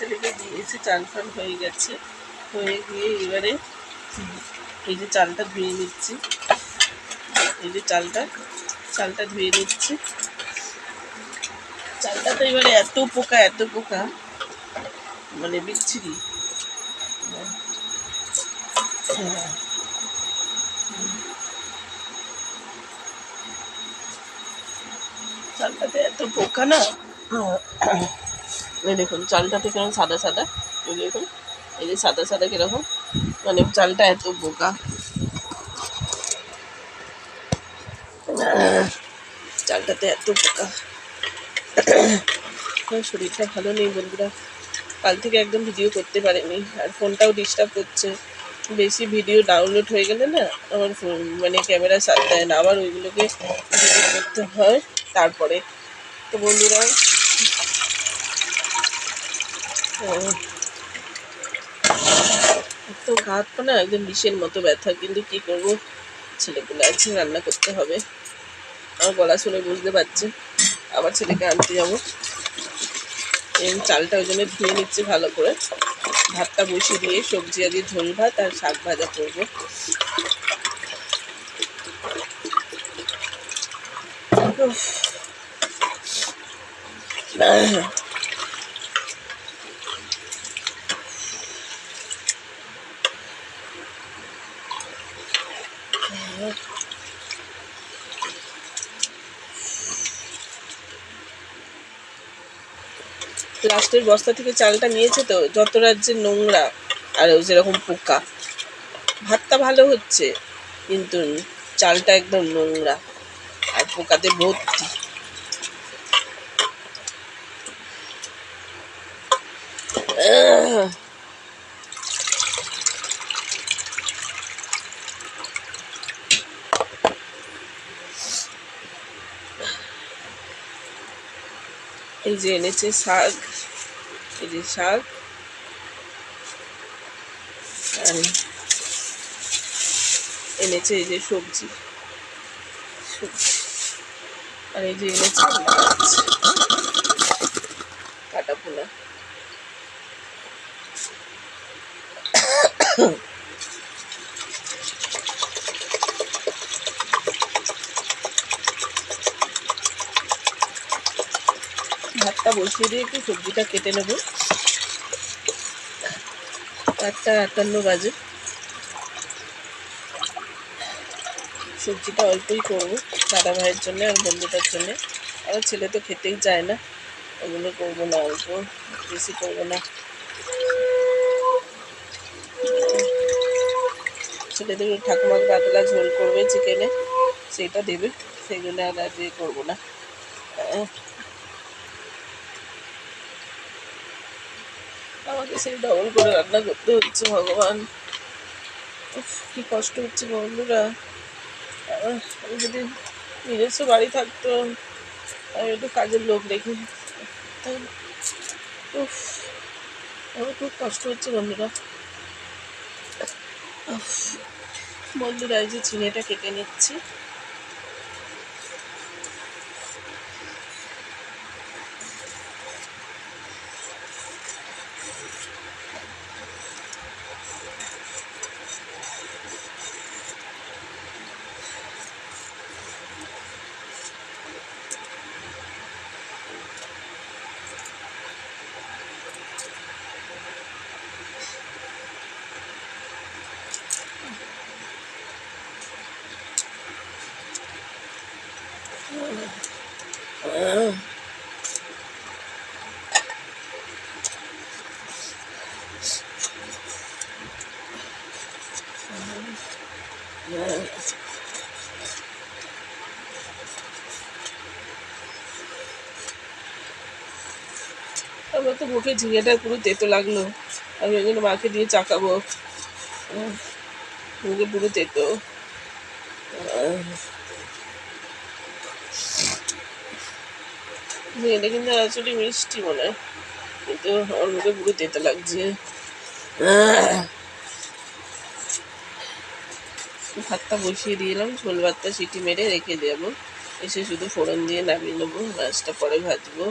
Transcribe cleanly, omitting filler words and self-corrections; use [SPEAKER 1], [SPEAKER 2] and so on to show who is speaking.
[SPEAKER 1] ছেলেকে দিয়েছে, চান ফান হয়ে গেছে, হয়ে গিয়ে এবারে এই যে চালটা ধুয়ে নিচ্ছি, এই যে চালটা ধুয়ে নিচ্ছি। চালটা তো এবারে এত পোকা মানে বিচ্ছিরি। চালটাতে এত পোকা না, এই দেখুন চালটাতে কেমন সাদা সাদা, এই দেখুন এই যে সাদা সাদা কিরকম, মানে চালটা এত পোকা। চালটাতে এত পোকা। শরীরটা ভালো নেই বন্ধুরা, কাল থেকে একদম ভিডিও করতে পারিনি, আর ফোনটাও ডিস্টার্ব করছে। বেশি ভিডিও ডাউনলোড হয়ে গেলে না আমার মানে ক্যামেরা সাথ দেয় না, আবার ওইগুলোকে ডিলিট করতে হয় তারপরে। তো বন্ধুরা তো হাত পা না একদম বিষের মতো ব্যথা, কিন্তু কি করবো, ছেলেগুলো আছে, রান্না করতে হবে। আমার গলা শুনে বুঝতে পারছে, আবার ছেলেকে আনতে যাবো। এই চালটা ওই জন্য ধুয়ে নিচ্ছি ভালো করে, ভাতটা বসিয়ে দিয়ে সবজি আজকে ঝোল ভাত আর শাক ভাজা করবো। লাস্টের বস্তা থেকে চালটা নিয়েছে তো, যত রাজ্যের নোংরা আর যেরকম পোকা। ভাতটা ভালো হচ্ছে কিন্তু চালটা একদম নোংরা আর পোকাতে ভর্তি। এই যে এনেছে শাক, এই যে শাক, আর এনেছে এই যে সবজি, আর এই যে এনেছে মাছ, কাটা পোনা। ভাতটা বসিয়ে দিয়ে একটু সবজিটা কেটে নেব। 8:58 বাজে। সবজিটা অল্পই করবো দাদা ভাইয়ের জন্য আর বন্ধুটার জন্য। আমার ছেলে তো খেতেই চায় না, ওগুলো করবো না, অল্প বেশি করবো না। ছেলেদের ঠাকুমাকে পাতলা ঝোল করবে চিকেনে, সেটা দেবে, সেগুলো আর দিয়ে করবো না। আমাকে সেই ডবল করে রান্না করতে হচ্ছে, ভগবান কি কষ্ট হচ্ছে বন্ধুরা। আমি যদি নিজস্ব বাড়ি থাকতো, আমি একটু কাজের লোক রেখে, আমার খুব কষ্ট হচ্ছে বন্ধুরা। বন্ধুরা এই যে চিনিটা কেটে নিচ্ছি। আমার তো মুখে ঝিঙেটা পুরো তেতো লাগলো, আমি ওই জন্য মাকে দিয়ে চাকাবো, মুখে পুরো তেতো। ঝিঙেটা কিন্তু আসলে মিষ্টি মনে হয়, কিন্তু আমার মুখে পুরো তেতো লাগছে। ভাতটা বসিয়ে দিলাম, ঝোল ভাতটা সিটি মেরে রেখে দেবো, এসে শুধু ফোড়ন দিয়ে নামিয়ে নেবো, মাছটা পরে ভাজবো।